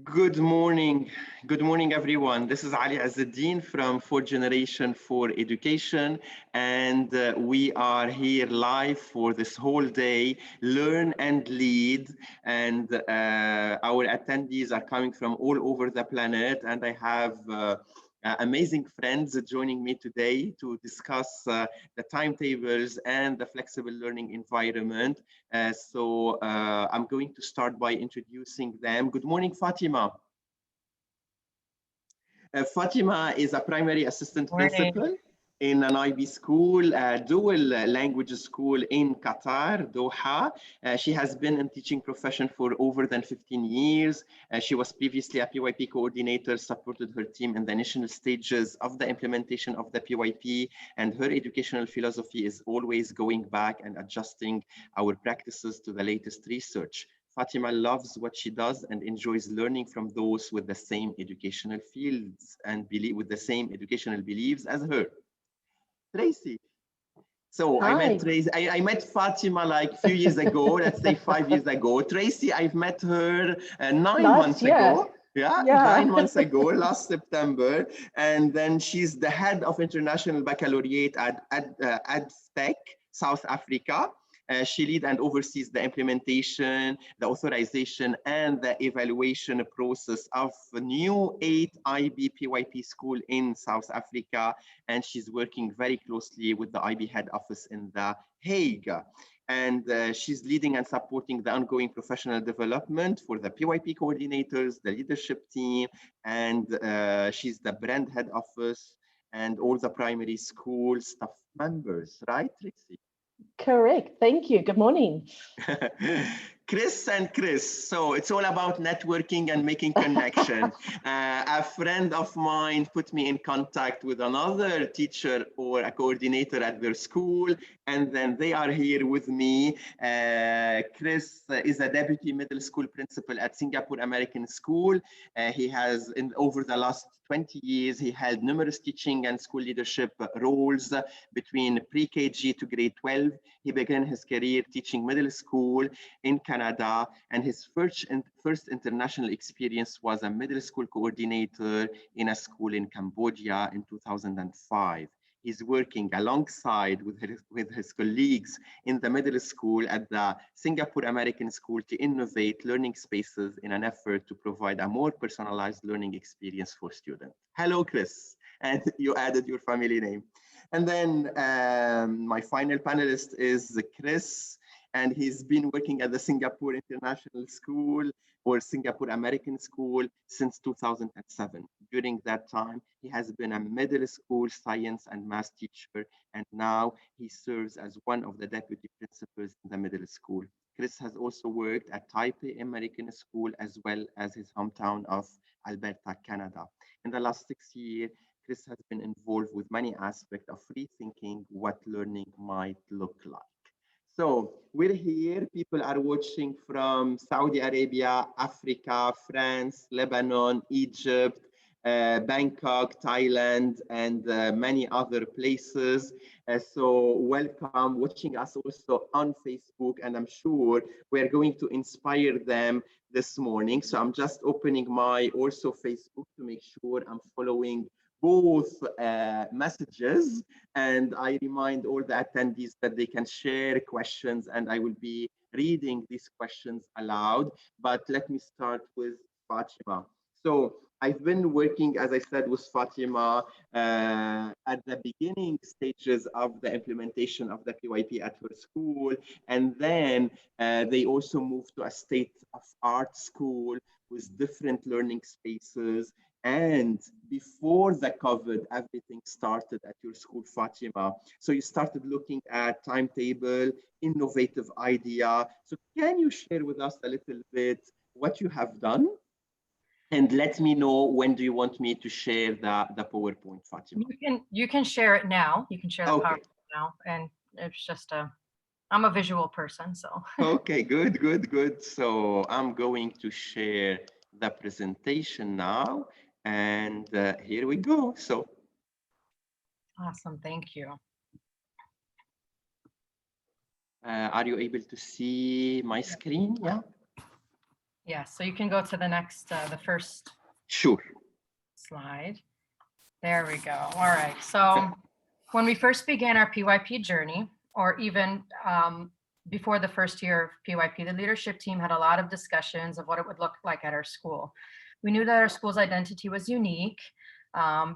Good morning. Good morning, everyone. This is Ali Azzeddin from 4th Generation for Education, and we are here live for this whole day, Learn and Lead, and our attendees are coming from all over the planet, and I have amazing friends joining me today to discuss the timetables and the flexible learning environment. So I'm going to start by introducing them. Good morning, Fatima. Fatima is a primary assistant principal in an IB school, a dual language school in Qatar, Doha. She has been in teaching profession for over than 15 years. She was previously a PYP coordinator, supported her team in the initial stages of the implementation of the PYP, and her educational philosophy is always going back and adjusting our practices to the latest research. Fatima loves what she does and enjoys learning from those with the same educational fields and with the same educational beliefs as her. Tracey. So Hi. I met Tracey. I met Fatima like a few years ago, let's say 5 years ago. Tracey, I've met her 9 months ago. Yeah, 9 months ago, last September. And then she's the head of International Baccalaureate at ADFTEC, South Africa. She leads and oversees the implementation, the authorization, and the evaluation process of a new 8 IB PYP school in South Africa. And she's working very closely with the IB head office in The Hague. And she's leading and supporting the ongoing professional development for the PYP coordinators, the leadership team, and she's the brand head office and all the primary school staff members, right, Tracey? Correct. Thank you. Good morning. Chris and Chris. So it's all about networking and making connection. A friend of mine put me in contact with another teacher or a coordinator at their school, and then they are here with me. Chris is a deputy middle school principal at Singapore American School. He has, over the last 20 years, he held numerous teaching and school leadership roles between pre-KG to grade 12. He began his career teaching middle school in Canada, and his first international experience was a middle school coordinator in a school in Cambodia in 2005. He's working alongside with his colleagues in the middle school at the Singapore American School to innovate learning spaces in an effort to provide a more personalized learning experience for students. Hello, Chris. And you added your family name. And then my final panelist is Chris, and he's been working at the Singapore International School or Singapore American School since 2007. During that time, he has been a middle school science and math teacher, and now he serves as one of the deputy principals in the middle school. Chris has also worked at Taipei American School as well as his hometown of Alberta, Canada. In the last 6 years, Chris has been involved with many aspects of rethinking what learning might look like. So we're here, people are watching from Saudi Arabia, Africa, France, Lebanon, Egypt, Bangkok, Thailand, and many other places. So welcome, watching us also on Facebook, and I'm sure we're going to inspire them this morning. So I'm just opening my also Facebook to make sure I'm following both messages, and I remind all the attendees that they can share questions, and I will be reading these questions aloud. But let me start with Fatima. So I've been working, as I said, with Fatima at the beginning stages of the implementation of the PYP at her school, and then they also moved to a state-of-art school with different learning spaces. And before the COVID, everything started at your school, Fatima. So you started looking at timetable, innovative idea. So can you share with us a little bit what you have done? And let me know when do you want me to share the PowerPoint, Fatima? You can share it now. You can share the PowerPoint now. And it's just I'm a visual person, so. Okay, good. So I'm going to share the presentation now. And here we go. So awesome, thank you. Are you able to see my screen? Yeah. Yes, so you can go to the next, the first Sure. slide. There we go. All right. So when we first began our PYP journey, or even before the first year of PYP, the leadership team had a lot of discussions of what it would look like at our school. We knew that our school's identity was unique,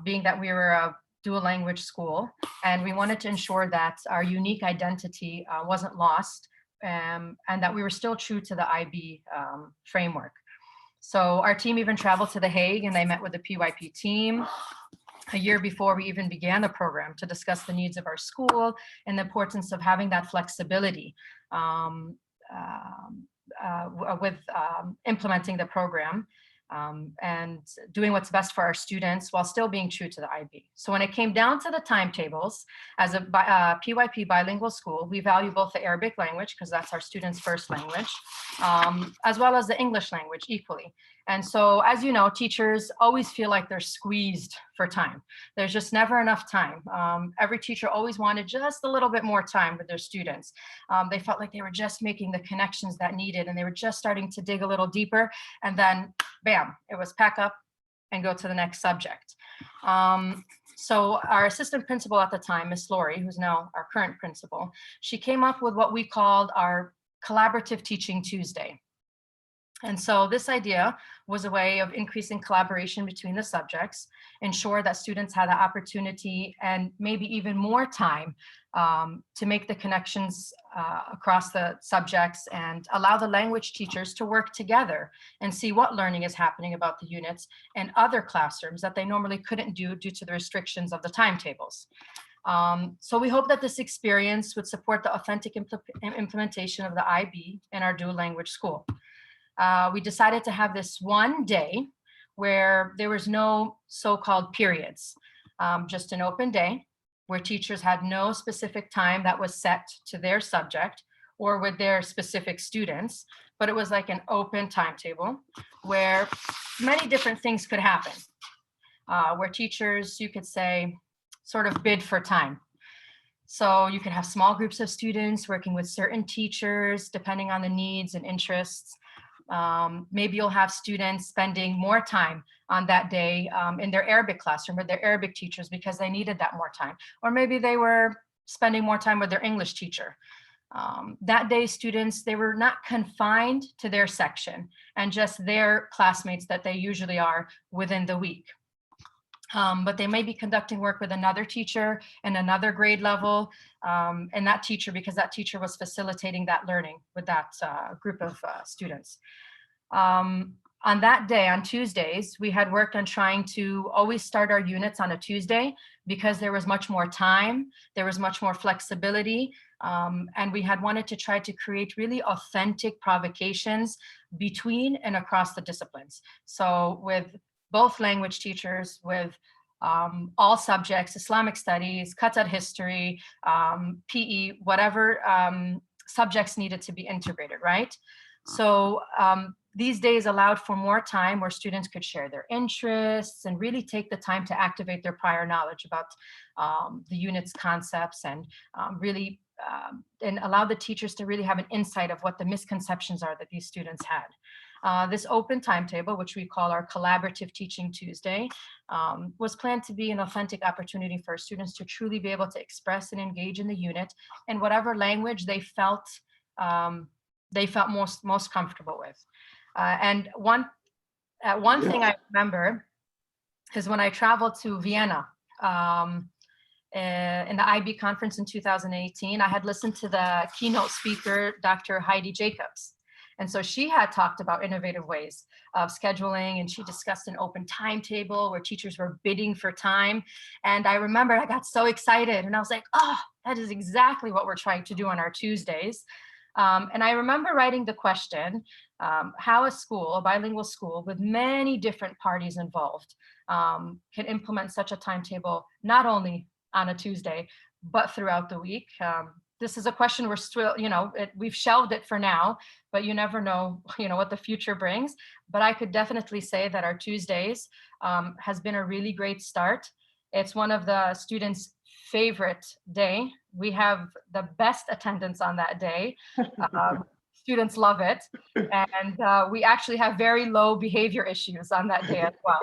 being that we were a dual language school, and we wanted to ensure that our unique identity wasn't lost, and that we were still true to the IB framework. So our team even traveled to The Hague, and they met with the PYP team a year before we even began the program to discuss the needs of our school and the importance of having that flexibility with implementing the program and doing what's best for our students while still being true to the IB. So when it came down to the timetables, as a PYP bilingual school, we value both the Arabic language, because that's our students' first language, as well as the English language equally. And so, as you know, teachers always feel like they're squeezed for time. There's just never enough time. Every teacher always wanted just a little bit more time with their students. They felt like they were just making the connections that needed, and they were just starting to dig a little deeper, and then bam, it was pack up and go to the next subject. So our assistant principal at the time, Miss Lori, who's now our current principal, she came up with what we called our Collaborative Teaching Tuesday. And so this idea was a way of increasing collaboration between the subjects, ensure that students had the opportunity and maybe even more time to make the connections across the subjects, and allow the language teachers to work together and see what learning is happening about the units and other classrooms that they normally couldn't do due to the restrictions of the timetables. So we hope that this experience would support the authentic implementation of the IB in our dual language school. We decided to have this one day where there was no so-called periods, just an open day where teachers had no specific time that was set to their subject or with their specific students, but it was like an open timetable where many different things could happen, where teachers, you could say, sort of bid for time. So you could have small groups of students working with certain teachers, depending on the needs and interests. Maybe you'll have students spending more time on that day in their Arabic classroom with their Arabic teachers because they needed that more time. Or maybe they were spending more time with their English teacher. That day, students, they were not confined to their section and just their classmates that they usually are within the week. But they may be conducting work with another teacher in another grade level, and that teacher, because that teacher was facilitating that learning with that group of students. On that day, on Tuesdays, we had worked on trying to always start our units on a Tuesday because there was much more time, there was much more flexibility, and we had wanted to try to create really authentic provocations between and across the disciplines. So with both language teachers, with all subjects, Islamic studies, Qatar history, PE, whatever subjects needed to be integrated, right? So these days allowed for more time where students could share their interests and really take the time to activate their prior knowledge about the unit's concepts, and really and allow the teachers to really have an insight of what the misconceptions are that these students had. This open timetable, which we call our Collaborative Teaching Tuesday, was planned to be an authentic opportunity for students to truly be able to express and engage in the unit in whatever language they felt most comfortable with. And one thing I remember is when I traveled to Vienna in the IB conference in 2018, I had listened to the keynote speaker, Dr. Heidi Jacobs. And so she had talked about innovative ways of scheduling, and she discussed an open timetable where teachers were bidding for time. And I remember I got so excited and I was like, oh, that is exactly what we're trying to do on our Tuesdays. And I remember writing the question, how a school, a bilingual school with many different parties involved, can implement such a timetable, not only on a Tuesday, but throughout the week. This is a question we're still, we've shelved it for now, but you never know, what the future brings. But I could definitely say that our Tuesdays has been a really great start. It's one of the students' favorite day. We have the best attendance on that day. students love it. And we actually have very low behavior issues on that day as well.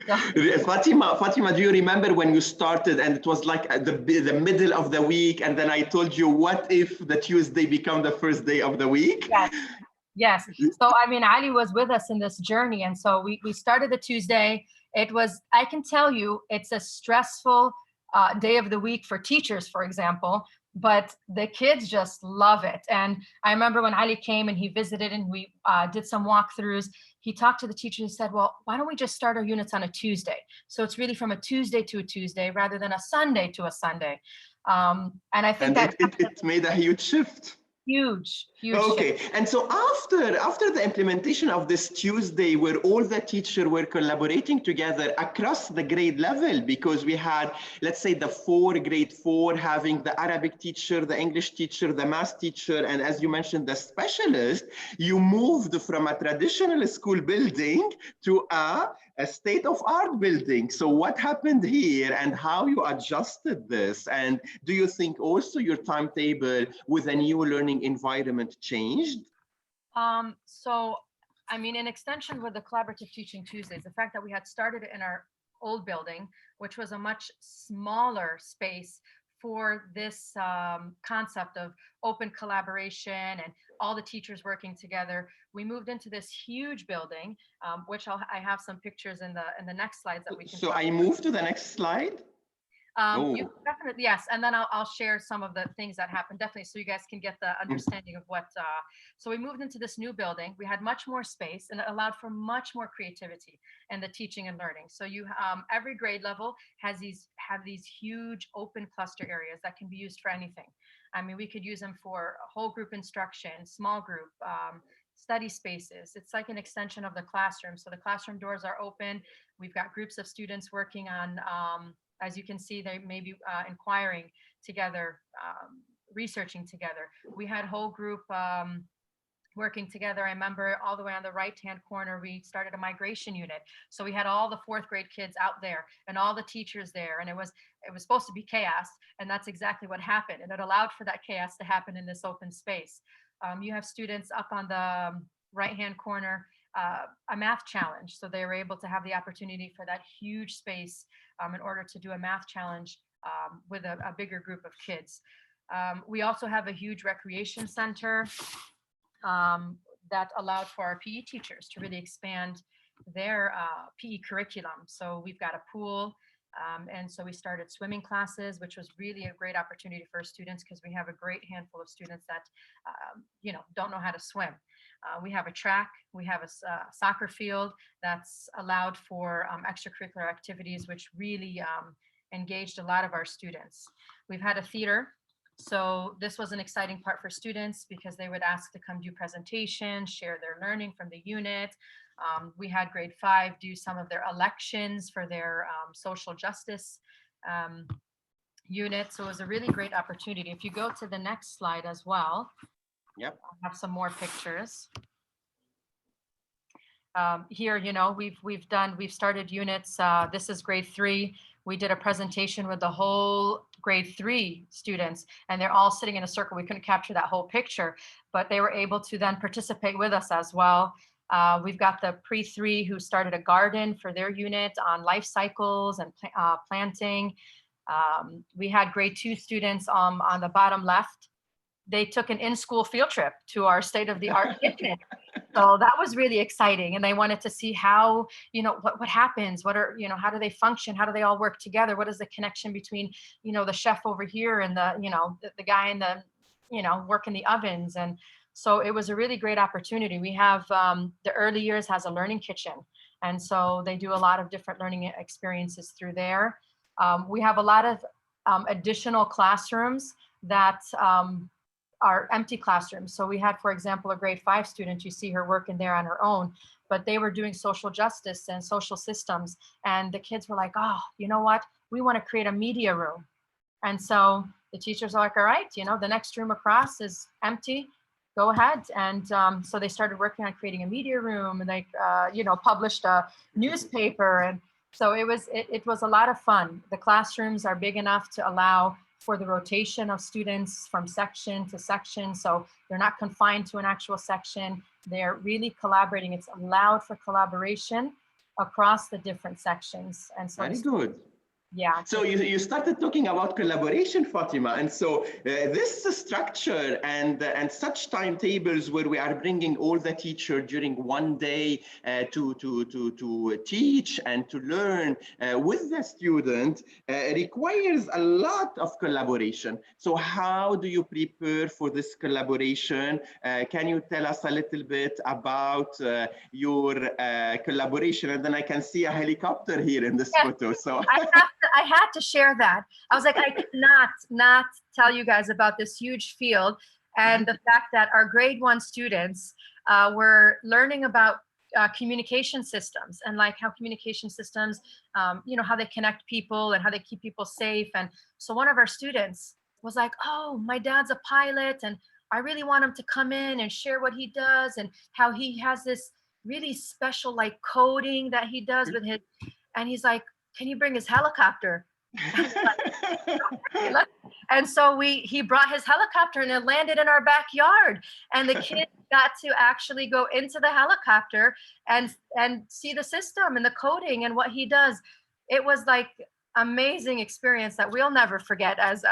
So. Fatima, do you remember when you started and it was like the middle of the week, and then I told you, what if the Tuesday become the first day of the week? Yes. So, I mean, Ali was with us in this journey. And so we started the Tuesday. It was, I can tell you, it's a stressful day of the week for teachers, for example, but the kids just love it. And I remember when Ali came and he visited and we did some walkthroughs, he talked to the teacher and said, well, why don't we just start our units on a Tuesday? So it's really from a Tuesday to a Tuesday rather than a Sunday to a Sunday. And I think it made a huge shift. Huge. Okay, shift. And so after the implementation of this Tuesday, where all the teachers were collaborating together across the grade level, because we had, let's say, grade 4 having the Arabic teacher, the English teacher, the math teacher, and as you mentioned, the specialist, you moved from a traditional school building to a state-of-art building. So what happened here and how you adjusted this? And do you think also your timetable with a new learning environment changed? So, I mean, in extension with the Collaborative Teaching Tuesdays, the fact that we had started it in our old building, which was a much smaller space for this concept of open collaboration and all the teachers working together, we moved into this huge building, which I have some pictures in the next slides that we can. So I move to the next slide. You definitely, yes, and then I'll share some of the things that happened, definitely, so you guys can get the understanding of what. So we moved into this new building. We had much more space, and it allowed for much more creativity in the teaching and learning. So you, every grade level have these huge open cluster areas that can be used for anything. I mean, we could use them for whole group instruction, small group, study spaces. It's like an extension of the classroom. So the classroom doors are open. We've got groups of students working on. As you can see, they may be inquiring together, researching together. We had whole group working together. I remember all the way on the right-hand corner, we started a migration unit. So we had all the 4th grade kids out there and all the teachers there. And it was supposed to be chaos. And that's exactly what happened. And it allowed for that chaos to happen in this open space. You have students up on the right-hand corner, a math challenge. So they were able to have the opportunity for that huge space in order to do a math challenge with a bigger group of kids. We also have a huge recreation center that allowed for our PE teachers to really expand their PE curriculum. So we've got a pool, and so we started swimming classes, which was really a great opportunity for students because we have a great handful of students that don't know how to swim. We have a track, we have a soccer field that's allowed for extracurricular activities, which really engaged a lot of our students. We've had a theater. So this was an exciting part for students because they would ask to come do presentations, share their learning from the unit. We had grade 5 do some of their elections for their social justice unit. So it was a really great opportunity. If you go to the next slide as well. Yep. I have some more pictures. Here, we've started units. This is grade 3. We did a presentation with the whole grade 3 students, and they're all sitting in a circle. We couldn't capture that whole picture, but they were able to then participate with us as well. We've got the pre-3 who started a garden for their unit on life cycles and planting. We had grade 2 students on the bottom left. They took an in-school field trip to our state-of-the-art kitchen. So that was really exciting. And they wanted to see how, what happens, how do they function? How do they all work together? What is the connection between, the chef over here and the guy in the, work in the ovens. And so it was a really great opportunity. We have the early years has a learning kitchen. And so they do a lot of different learning experiences through there. We have a lot of additional classrooms that are empty classrooms. So we had, for example, a grade 5 student, you see her working there on her own, but they were doing social justice and social systems. And the kids were like, oh, you know what? We want to create a media room. And so the teachers are like, all right, the next room across is empty. Go ahead. And so they started working on creating a media room, and they, published a newspaper. And so it was a lot of fun. The classrooms are big enough to allow for the rotation of students from section to section. So they're not confined to an actual section. They're really collaborating. It's allowed for collaboration across the different sections. And so very good. Yeah. So you started talking about collaboration, Fatima, and so this structure and such timetables where we are bringing all the teacher during one day to teach and to learn with the student requires a lot of collaboration. So how do you prepare for this collaboration? Can you tell us a little bit about your collaboration? And then I can see a helicopter here in this photo. So I had to share that. I was like, I cannot not tell you guys about this huge field and the fact that our grade 1 students were learning about communication systems and like how communication systems, you know, how they connect people and how they keep people safe. And so one of our students was like, oh, my dad's a pilot and I really want him to come in and share what he does and how he has this really special like coding that he does with his, and he's like, can you bring his helicopter? And so he brought his helicopter and it landed in our backyard. And the kids got to actually go into the helicopter and see the system and the coding and what he does. It was like amazing experience that we'll never forget as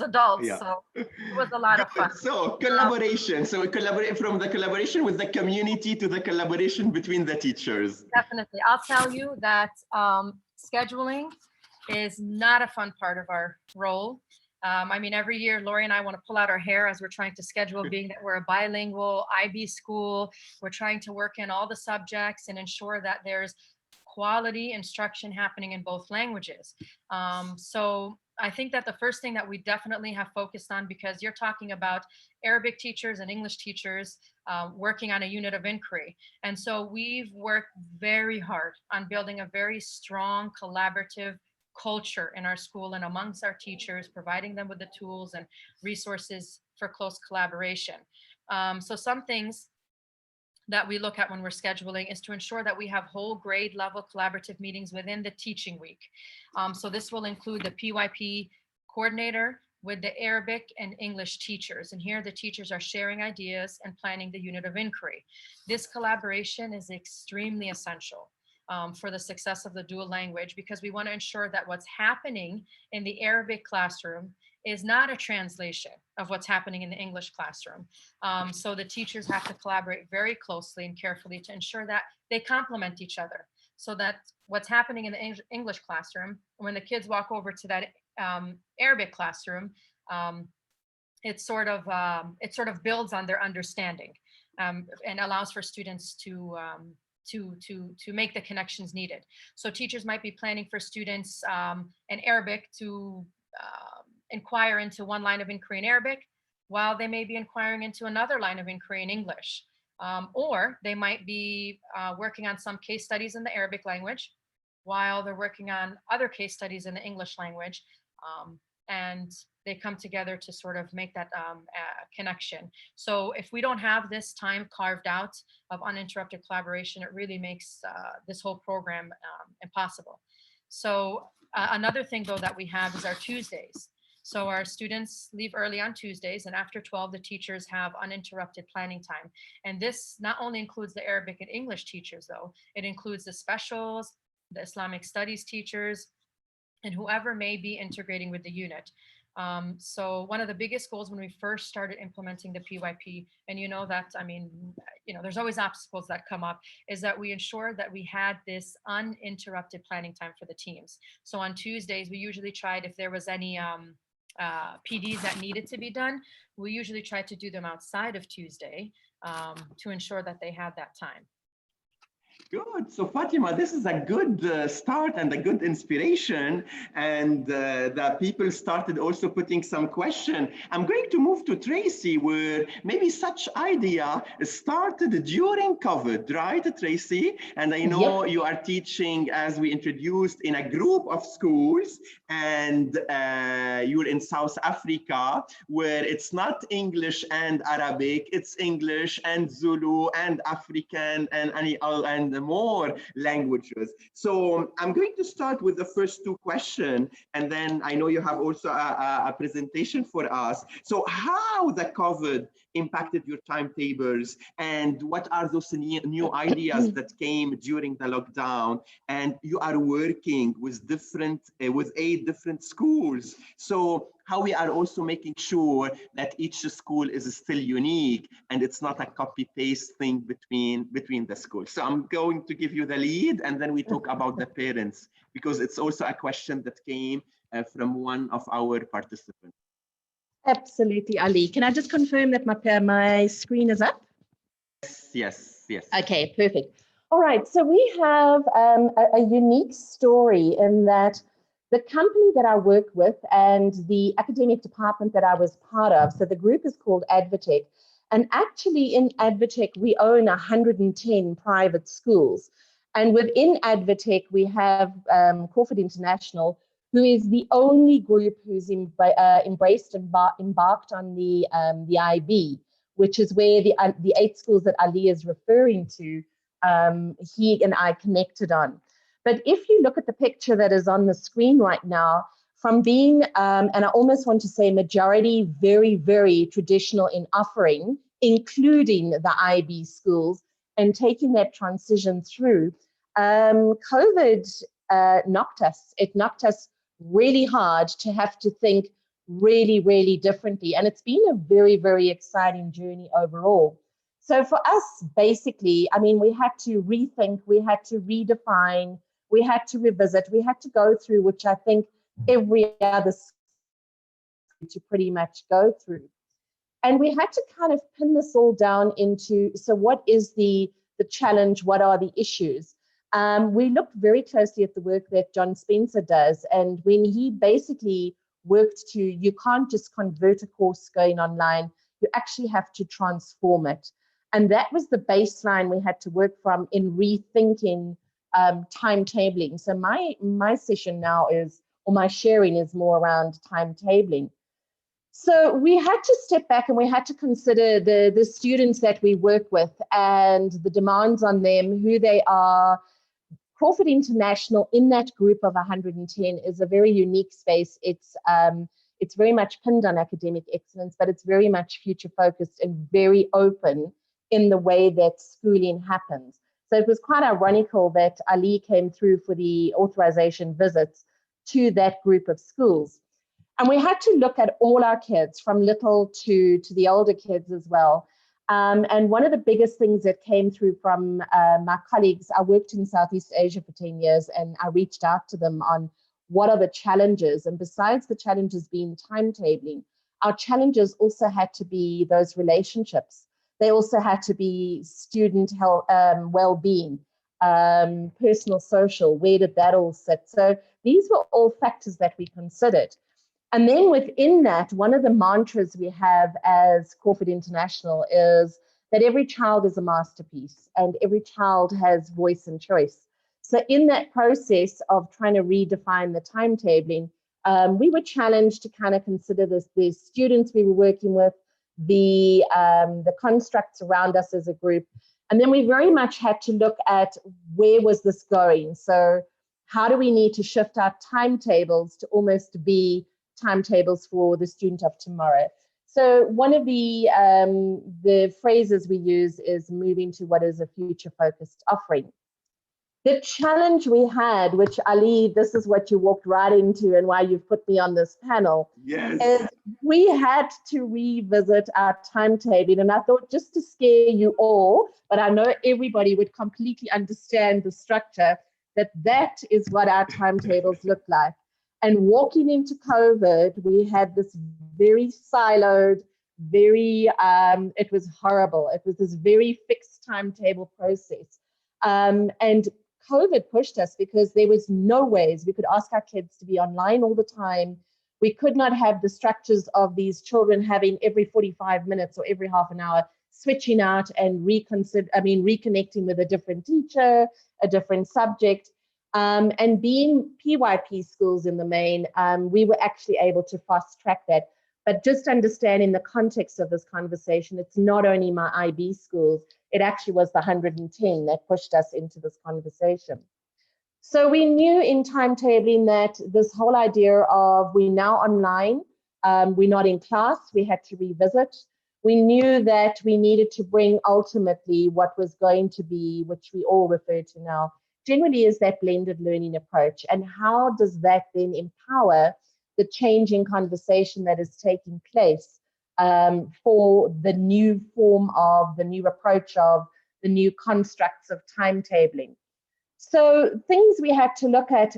adults. Yeah. So it was a lot of fun. So collaboration. So collaborate from the collaboration with the community to the collaboration between the teachers. Definitely. I'll tell you that scheduling is not a fun part of our role. I mean, every year, Lori and I want to pull out our hair as we're trying to schedule, being that we're a bilingual IB school. We're trying to work in all the subjects and ensure that there's quality instruction happening in both languages. So I think that the first thing that we definitely have focused on, because you're talking about Arabic teachers and English teachers working on a unit of inquiry. And so we've worked very hard on building a very strong collaborative culture in our school and amongst our teachers, providing them with the tools and resources for close collaboration. So some things that we look at when we're scheduling is to ensure that we have whole grade level collaborative meetings within the teaching week. So this will include the PYP coordinator with the Arabic and English teachers. And here the teachers are sharing ideas and planning the unit of inquiry. This collaboration is extremely essential for the success of the dual language, because we want to ensure that what's happening in the Arabic classroom is not a translation of what's happening in the English classroom. So the teachers have to collaborate very closely and carefully to ensure that they complement each other, so that what's happening in the English classroom, when the kids walk over to that Arabic classroom, it sort of builds on their understanding and allows for students to make the connections needed. So teachers might be planning for students in Arabic to inquire into one line of inquiry in Arabic, while they may be inquiring into another line of inquiry in English. Or they might be working on some case studies in the Arabic language, while they're working on other case studies in the English language. And they come together to sort of make that connection. So if we don't have this time carved out of uninterrupted collaboration, it really makes this whole program impossible. So another thing though that we have is our Tuesdays. So our students leave early on Tuesdays, and after 12, the teachers have uninterrupted planning time. And this not only includes the Arabic and English teachers though, it includes the specials, the Islamic studies teachers, and whoever may be integrating with the unit. So one of the biggest goals when we first started implementing the PYP, and you know that, I mean, you know, there's always obstacles that come up, is that we ensured that we had this uninterrupted planning time for the teams. So on Tuesdays, we usually tried, if there was any PDs that needed to be done, we usually tried to do them outside of Tuesday to ensure that they had that time. Good. So Fatima, this is a good start and a good inspiration, and that people started also putting some question. I'm going to move to Tracey, where maybe such idea started during COVID, right, Tracey? And I know you are teaching, as we introduced, in a group of schools, and you're in South Africa, where it's not English and Arabic, it's English and Zulu and African and and more languages. So I'm going to start with the first two questions, and then I know you have also a presentation for us. So how the COVID impacted your timetables, and what are those new ideas that came during the lockdown? And you are working with with 8 different schools. So how we are also making sure that each school is still unique and it's not a copy-paste thing between the schools. So I'm going to give you the lead, and then we talk about the parents, because it's also a question that came from one of our participants. Absolutely, Ali. Can I just confirm that my screen is up? Yes. Okay, perfect. All right, so we have a unique story in that the company that I work with and the academic department that I was part of, so the group is called Advotech, and actually in Advotech we own 110 private schools, and within Advotech we have Crawford International, who is the only group who's embraced and embarked on the IB, which is where the 8 schools that Ali is referring to, he and I connected on. But if you look at the picture that is on the screen right now, from being, and I almost want to say majority, very, very traditional in offering, including the IB schools, and taking that transition through, COVID knocked us. It knocked us really hard to have to think really, really differently. And it's been a very, very exciting journey overall. So for us, basically, I mean, we had to rethink, we had to redefine, we had to revisit, we had to go through, which I think every other school to pretty much go through. And we had to kind of pin this all down into, so what is the challenge? What are the issues? We looked very closely at the work that John Spencer does. And when he basically worked to, you can't just convert a course going online, you actually have to transform it. And that was the baseline we had to work from in rethinking timetabling. So my session now is, or my sharing is more around timetabling. So we had to step back and we had to consider the students that we work with and the demands on them, who they are. Crawford International, in that group of 110, is a very unique space. It's very much pinned on academic excellence, but it's very much future focused and very open in the way that schooling happens. So it was quite ironical that Ali came through for the authorization visits to that group of schools. And we had to look at all our kids, from little to the older kids as well. And one of the biggest things that came through from my colleagues, I worked in Southeast Asia for 10 years, and I reached out to them on what are the challenges. And besides the challenges being timetabling, our challenges also had to be those relationships. They also had to be student health, well-being, personal, social, where did that all sit? So these were all factors that we considered. And then within that, one of the mantras we have as Crawford International is that every child is a masterpiece and every child has voice and choice. So in that process of trying to redefine the timetabling, we were challenged to kind of consider the students we were working with, the constructs around us as a group. And then we very much had to look at where was this going? So how do we need to shift our timetables to almost be timetables for the student of tomorrow? So one of the phrases we use is moving to what is a future-focused offering. The challenge we had, which Ali, this is what you walked right into and why you've put me on this panel, yes, is we had to revisit our timetable. And I thought, just to scare you all, but I know everybody would completely understand the structure, that is what our timetables look like. And walking into COVID, we had this very siloed, it was horrible. It was this very fixed timetable process. And COVID pushed us because there was no ways we could ask our kids to be online all the time. We could not have the structures of these children having every 45 minutes or every half an hour switching out and reconnecting with a different teacher, a different subject. And being PYP schools in the main, we were actually able to fast track that. But just understand in the context of this conversation, it's not only my IB schools, it actually was the 110 that pushed us into this conversation. So we knew in timetabling that this whole idea of we're now online, we're not in class, we had to revisit. We knew that we needed to bring ultimately what was going to be, which we all refer to now, generally is that blended learning approach. And how does that then empower the changing conversation that is taking place for the new form of, the new approach of, the new constructs of timetabling? So things we had to look at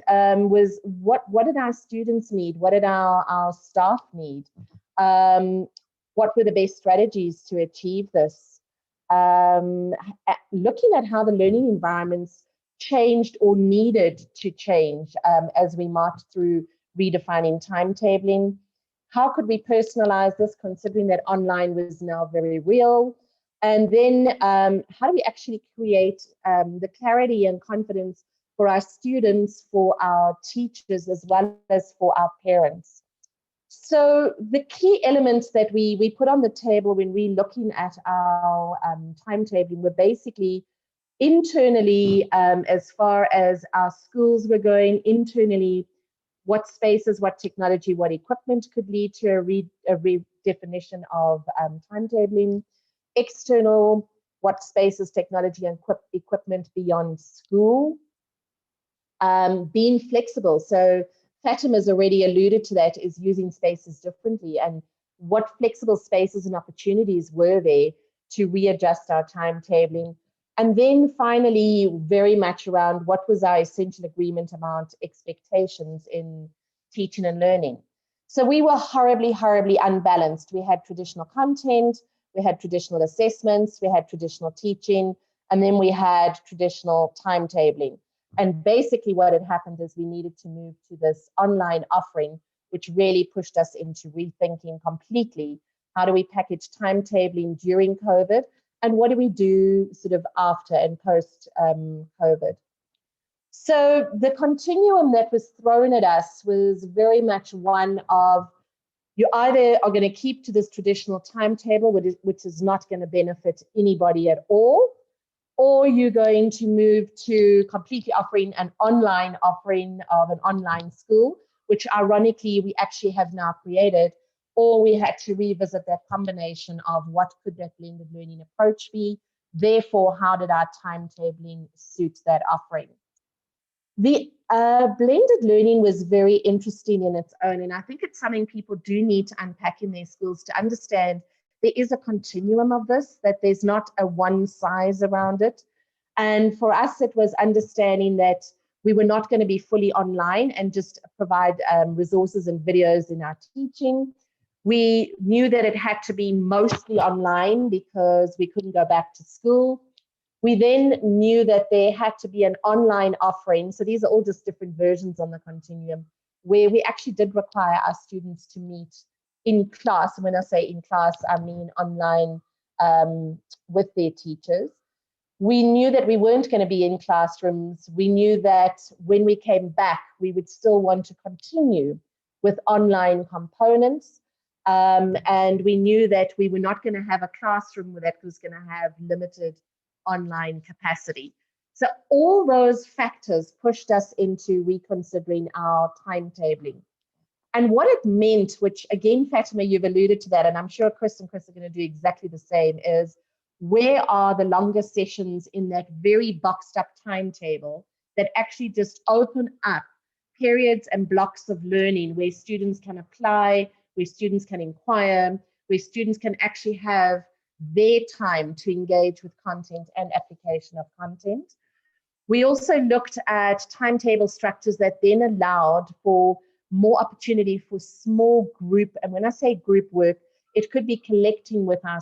was what did our students need? What did our staff need? What were the best strategies to achieve this? Looking at how the learning environments changed or needed to change as we marched through redefining timetabling. How could we personalize this, considering that online was now very real? And then how do we actually create the clarity and confidence for our students, for our teachers, as well as for our parents? So the key elements that we put on the table when we're looking at our timetabling were basically internally, as far as our schools were going, internally, what spaces, what technology, what equipment could lead to a redefinition of timetabling. External, what spaces, technology, and equipment beyond school. Being flexible. So Fatima's already alluded to that, is using spaces differently, and what flexible spaces and opportunities were there to readjust our timetabling. And then finally, very much around what was our essential agreement about expectations in teaching and learning. So we were horribly, horribly unbalanced. We had traditional content, we had traditional assessments, we had traditional teaching, and then we had traditional timetabling. And basically what had happened is we needed to move to this online offering, which really pushed us into rethinking completely, how do we package timetabling during COVID, and what do we do sort of after and post COVID. So the continuum that was thrown at us was very much one of, you either are going to keep to this traditional timetable, which is not going to benefit anybody at all, or you're going to move to completely offering an online offering of an online school, which ironically we actually have now created, or we had to revisit that combination of what could that blended learning approach be, therefore how did our timetabling suit that offering. The blended learning was very interesting in its own, and I think it's something people do need to unpack in their schools to understand there is a continuum of this, that there's not a one size around it. And for us, it was understanding that we were not going to be fully online and just provide resources and videos in our teaching. We knew that it had to be mostly online because we couldn't go back to school. We then knew that there had to be an online offering. So these are all just different versions on the continuum, where we actually did require our students to meet in class. And when I say in class, I mean online with their teachers. We knew that we weren't going to be in classrooms. We knew that when we came back, we would still want to continue with online components. And we knew that we were not going to have a classroom that was going to have limited online capacity. So all those factors pushed us into reconsidering our timetabling. And what it meant, which again, Fatima, you've alluded to that, and I'm sure Chris and Chris are going to do exactly the same, is where are the longer sessions in that very boxed up timetable that actually just open up periods and blocks of learning where students can apply, where students can inquire, where students can actually have their time to engage with content and application of content. We also looked at timetable structures that then allowed for more opportunity for small group, and when I say group work, it could be collecting with our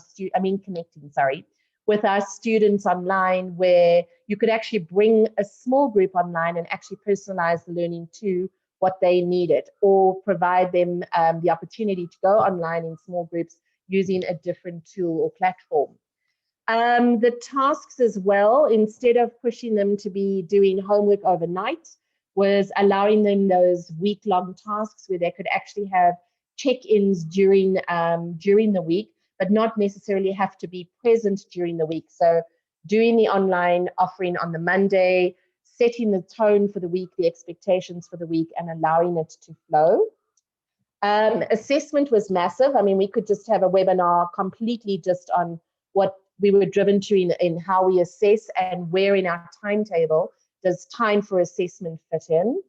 with our students online, where you could actually bring a small group online and actually personalize the learning to what they needed, or provide them the opportunity to go online in small groups using a different tool or platform. The tasks as well, instead of pushing them to be doing homework overnight, was allowing them those week-long tasks where they could actually have check-ins during the week, but not necessarily have to be present during the week. So doing the online offering on the Monday, setting the tone for the week, the expectations for the week, and allowing it to flow. Assessment was massive. I mean, we could just have a webinar completely just on what we were driven to in how we assess and where in our timetable does time for assessment fit in.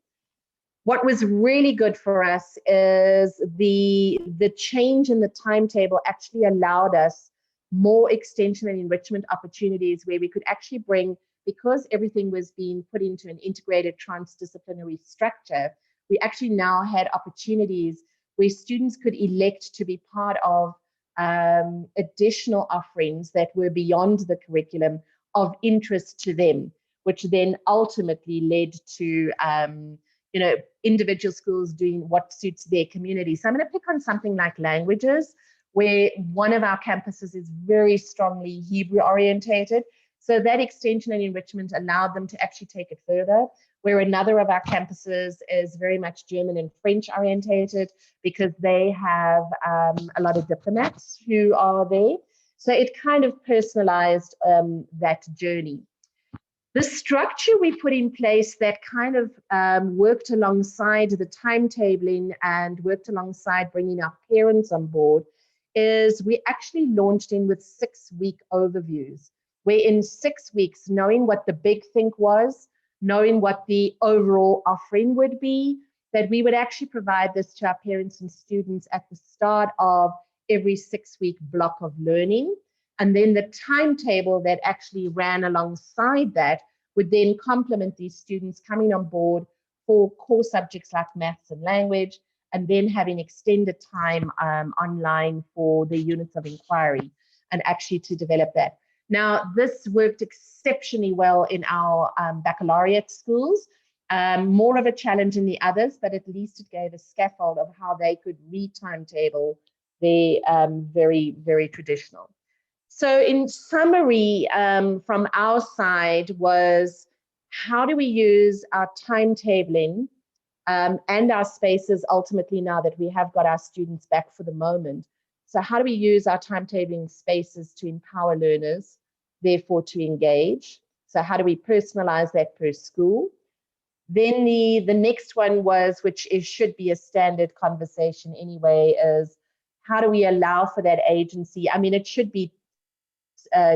What was really good for us is the change in the timetable actually allowed us more extension and enrichment opportunities where we could actually bring, because everything was being put into an integrated transdisciplinary structure, we actually now had opportunities where students could elect to be part of additional offerings that were beyond the curriculum of interest to them, which then ultimately led to individual schools doing what suits their community. So I'm going to pick on something like languages, where one of our campuses is very strongly Hebrew orientated. So that extension and enrichment allowed them to actually take it further, where another of our campuses is very much German and French orientated because they have a lot of diplomats who are there. So it kind of personalized that journey. The structure we put in place that kind of worked alongside the timetabling and worked alongside bringing our parents on board is we actually launched in with 6-week overviews, where in 6 weeks, knowing what the big think was, knowing what the overall offering would be, that we would actually provide this to our parents and students at the start of every 6-week block of learning. And then the timetable that actually ran alongside that would then complement these students coming on board for core subjects like maths and language, and then having extended time online for the units of inquiry and actually to develop that. Now, this worked exceptionally well in our baccalaureate schools, more of a challenge in the others, but at least it gave a scaffold of how they could re-timetable their very, very traditional. So in summary, from our side was, how do we use our timetabling and our spaces ultimately now that we have got our students back for the moment? So how do we use our timetabling spaces to empower learners, therefore to engage? So how do we personalize that per school? Then the next one was, which should be a standard conversation anyway, is how do we allow for that agency? I mean, it should be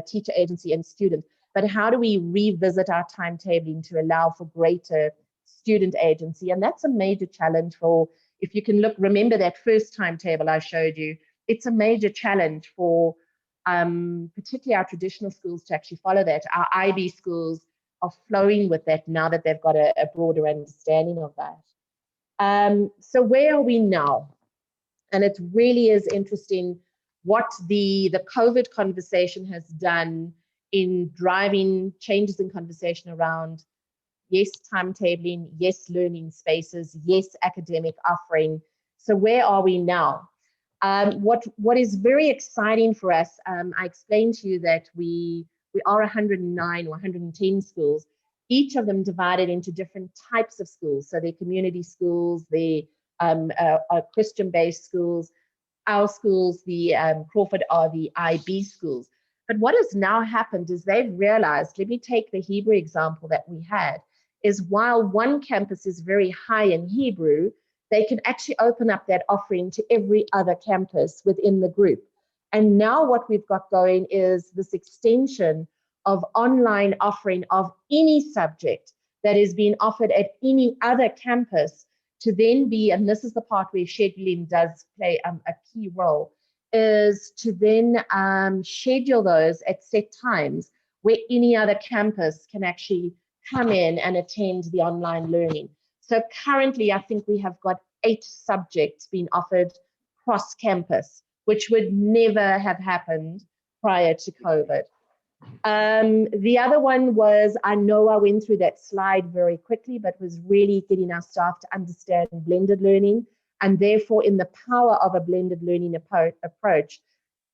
teacher agency and student, but how do we revisit our timetabling to allow for greater student agency? And that's a major challenge for, if you can look, remember that first timetable I showed you, it's a major challenge for particularly our traditional schools to actually follow that. Our IB schools are flowing with that now that they've got a broader understanding of that. So where are we now? And it really is interesting what the COVID conversation has done in driving changes in conversation around, yes, timetabling, yes, learning spaces, yes, academic offering. So where are we now? What is very exciting for us, I explained to you that we are 109 or 110 schools, each of them divided into different types of schools. So they're community schools, they're Christian-based schools. Our schools, the Crawford, are the IB schools. But what has now happened is they've realized, let me take the Hebrew example that we had, is while one campus is very high in Hebrew, they can actually open up that offering to every other campus within the group. And now what we've got going is this extension of online offering of any subject that is being offered at any other campus to then be, and this is the part where scheduling does play a key role, is to then schedule those at set times where any other campus can actually come in and attend the online learning. So currently, I think we have got 8 subjects being offered cross campus, which would never have happened prior to COVID. The other one was, I know I went through that slide very quickly, but was really getting our staff to understand blended learning, and therefore in the power of a blended learning approach,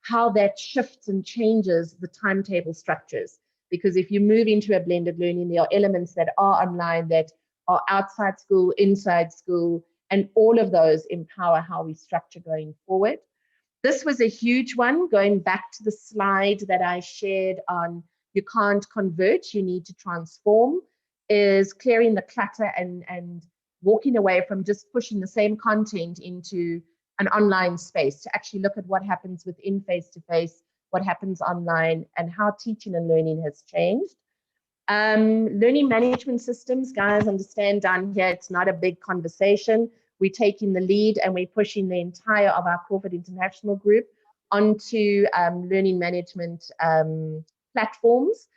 how that shifts and changes the timetable structures. Because if you move into a blended learning, there are elements that are online that are outside school, inside school, And all of those empower how we structure going forward. This was a huge one, going back to the slide that I shared on you can't convert, you need to transform, is clearing the clutter and walking away from just pushing the same content into an online space to actually look at what happens within face-to-face, what happens online, and how teaching and learning has changed. Learning management systems, guys, understand down here, it's not a big conversation. We're taking the lead and we're pushing the entire of our Crawford International group onto learning management platforms,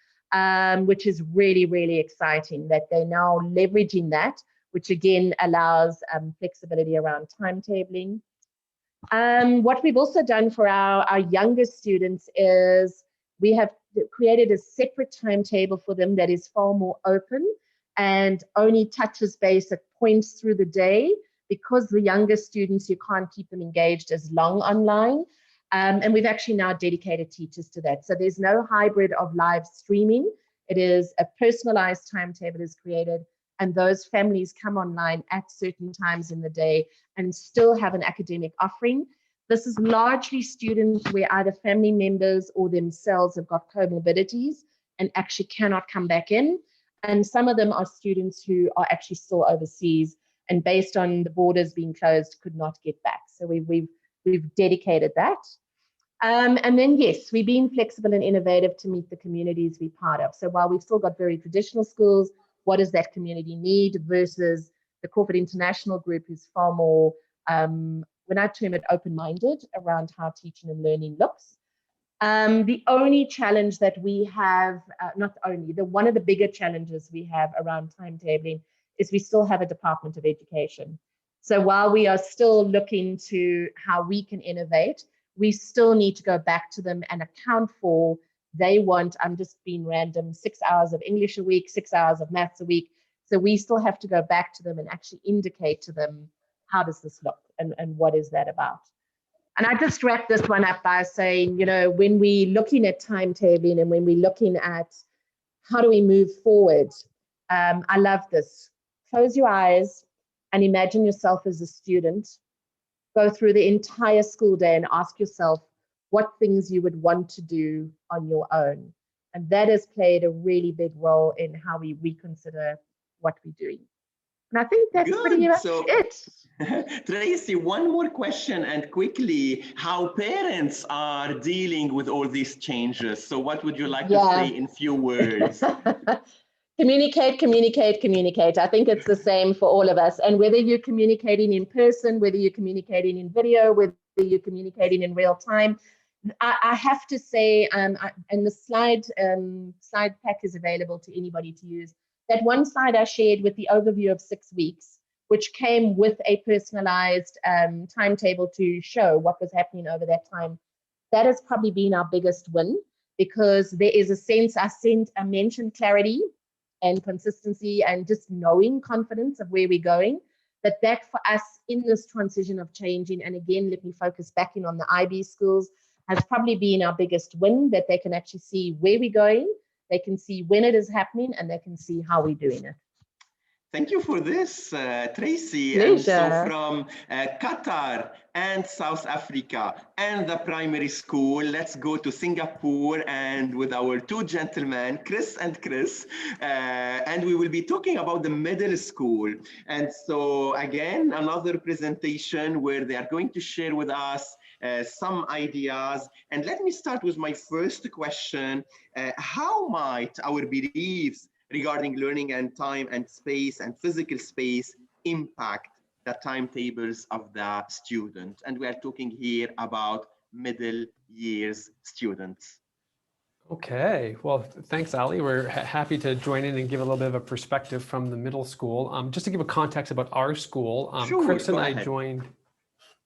which is really, really exciting that they're now leveraging that, which again allows flexibility around timetabling. What we've also done for our younger students is we have created a separate timetable for them that is far more open and only touches base at points through the day, because the younger students, you can't keep them engaged as long online. And we've actually now dedicated teachers to that. So there's no hybrid of live streaming. It is a personalized timetable is created, and those families come online at certain times in the day and still have an academic offering. This is largely students where either family members or themselves have got comorbidities and actually cannot come back in. And some of them are students who are actually still overseas and based on the borders being closed, could not get back. So we've dedicated that. And then, yes, we've been flexible and innovative to meet the communities we're part of. So while we've still got very traditional schools, what does that community need versus the Crawford International group, who's far more, when I term it, open-minded around how teaching and learning looks. The only challenge that we have, one of the bigger challenges we have around timetabling is we still have a Department of Education. So while we are still looking to how we can innovate, we still need to go back to them and account for, they want, I'm just being random, 6 hours of English a week, 6 hours of maths a week. So we still have to go back to them and actually indicate to them, how does this look and what is that about? And I just wrap this one up by saying, you know, when we're looking at timetabling and when we're looking at how do we move forward, I love this. Close your eyes and imagine yourself as a student. Go through the entire school day and ask yourself what things you would want to do on your own. And that has played a really big role in how we reconsider what we're doing. And I think that's pretty much it. Tracey, one more question and quickly, how parents are dealing with all these changes. So what would you like to say in few words? Communicate, communicate, communicate. I think it's the same for all of us. And whether you're communicating in person, whether you're communicating in video, whether you're communicating in real time, I have to say, and the slide pack is available to anybody to use. That one slide I shared with the overview of 6 weeks, which came with a personalized timetable to show what was happening over that time. That has probably been our biggest win, because there is a sense, I mentioned clarity and consistency and just knowing confidence of where we're going, that for us in this transition of changing, and again, let me focus back in on the IB schools, has probably been our biggest win, that they can actually see where we're going, they can see when it is happening, and they can see how we're doing it. Thank you for this, Tracey. Pleasure. And so from Qatar and South Africa and the primary school, let's go to Singapore and with our two gentlemen, Chris and Chris, and we will be talking about the middle school. And so again, another presentation where they are going to share with us some ideas. And let me start with my first question. How might our beliefs regarding learning and time and space and physical space impact the timetables of the student? And we are talking here about middle years students. Okay, well, thanks, Ali. We're happy to join in and give a little bit of a perspective from the middle school. Just to give a context about our school, sure, Chris and I ahead. joined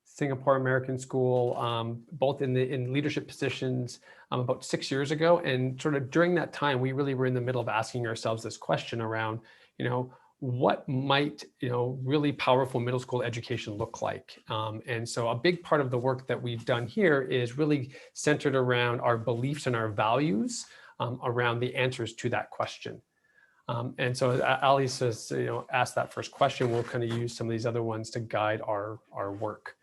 Singapore American School, both in leadership positions about 6 years ago. And sort of during that time, we really were in the middle of asking ourselves this question around, what might, really powerful middle school education look like? And so a big part of the work that we've done here is really centered around our beliefs and our values around the answers to that question. And so Ali says, ask that first question. We'll kind of use some of these other ones to guide our work.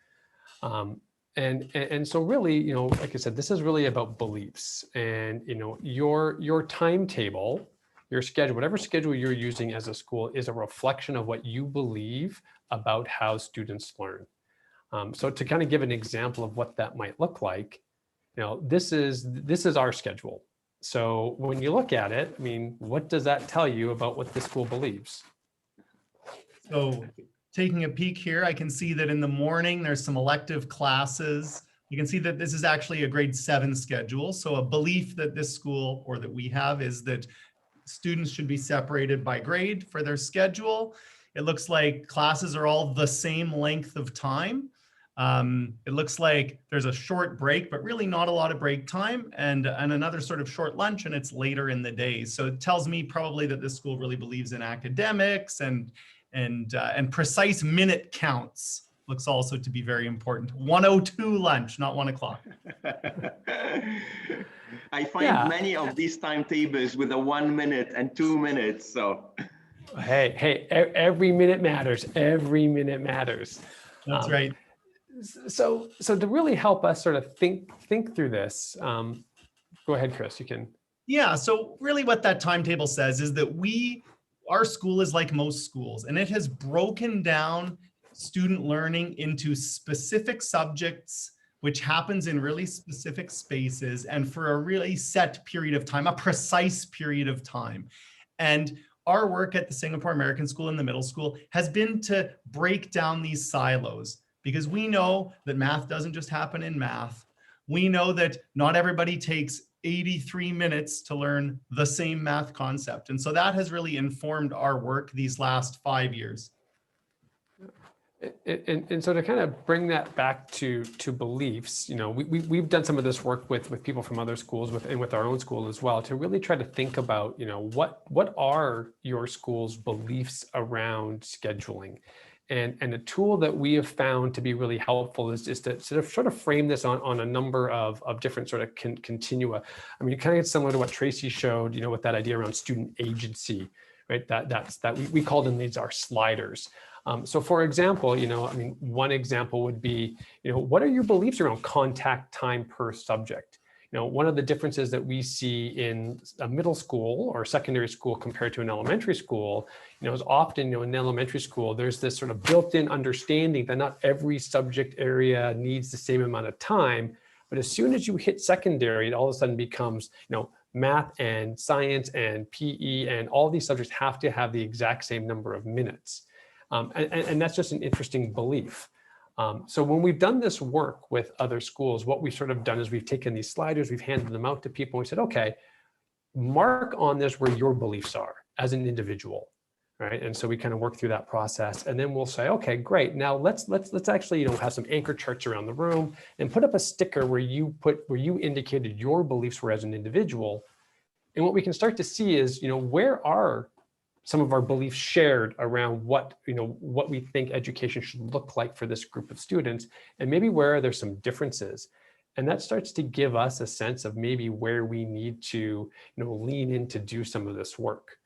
And so really, like I said, this is really about beliefs, and, your timetable, your schedule, whatever schedule you're using as a school is a reflection of what you believe about how students learn. So to kind of give an example of what that might look like, this is our schedule. So when you look at it, I mean, what does that tell you about what the school believes? So taking a peek here, I can see that in the morning, there's some elective classes. You can see that this is actually a grade 7 schedule. So a belief that this school, or that we have, is that students should be separated by grade for their schedule. It looks like classes are all the same length of time. It looks like there's a short break, but really not a lot of break time, and another sort of short lunch, and it's later in the day. So it tells me probably that this school really believes in academics, and precise minute counts looks also to be very important. 1:02 lunch, not 1 o'clock. I find many of these timetables with a 1 minute and 2 minutes. So hey, every minute matters. Every minute matters. That's right. So to really help us sort of think through this, go ahead, Chris, you can. Yeah, so really what that timetable says is that our school is like most schools, and it has broken down student learning into specific subjects, which happens in really specific spaces and for a really set period of time, a precise period of time. And our work at the Singapore American School in the middle school has been to break down these silos, because we know that math doesn't just happen in math. We know that not everybody takes 83 minutes to learn the same math concept. And so that has really informed our work these last 5 years. And so to kind of bring that back to beliefs, we've done some of this work with people from other schools and with our own school as well, to really try to think about, what are your school's beliefs around scheduling? And a tool that we have found to be really helpful is to sort of frame this on a number of different sort of continua. I mean, kind of similar to what Tracey showed, with that idea around student agency, right? That we called them these our sliders. So for example, one example would be, what are your beliefs around contact time per subject? One of the differences that we see in a middle school or secondary school compared to an elementary school, is often, in elementary school, there's this sort of built-in understanding that not every subject area needs the same amount of time. But as soon as you hit secondary, it all of a sudden becomes, math and science and PE and all these subjects have to have the exact same number of minutes. And that's just an interesting belief. So when we've done this work with other schools, what we've sort of done is we've taken these sliders, we've handed them out to people, and we said, okay, mark on this where your beliefs are as an individual, right? And so we kind of work through that process, and then we'll say, okay, great. Now let's actually, have some anchor charts around the room and put up a sticker where you indicated your beliefs were as an individual. And what we can start to see is, where are some of our beliefs shared around what we think education should look like for this group of students, and maybe where there's some differences. And that starts to give us a sense of maybe where we need to, lean in to do some of this work.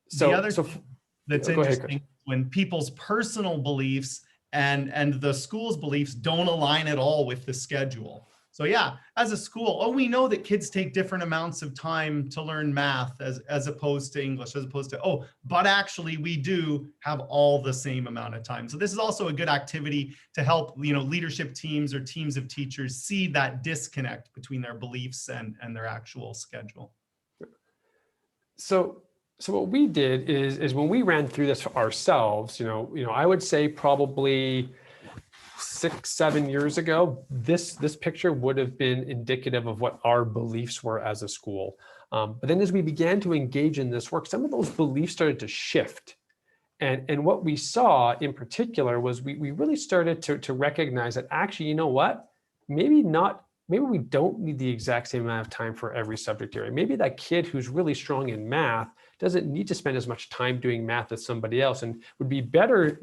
So the other thing that's interesting, ahead, when people's personal beliefs and the school's beliefs don't align at all with the schedule. So yeah, as a school, we know that kids take different amounts of time to learn math as opposed to English, but actually we do have all the same amount of time. So this is also a good activity to help, leadership teams or teams of teachers see that disconnect between their beliefs and their actual schedule. So what we did is when we ran through this ourselves, I would say probably 6-7 years ago, this picture would have been indicative of what our beliefs were as a school. But then as we began to engage in this work, some of those beliefs started to shift. And what we saw in particular was we really started to recognize that actually, maybe we don't need the exact same amount of time for every subject area. Maybe that kid who's really strong in math doesn't need to spend as much time doing math as somebody else, and would be better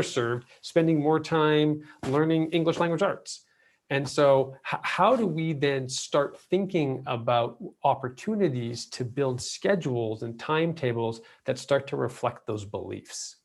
served spending more time learning English language arts. And so how do we then start thinking about opportunities to build schedules and timetables that start to reflect those beliefs?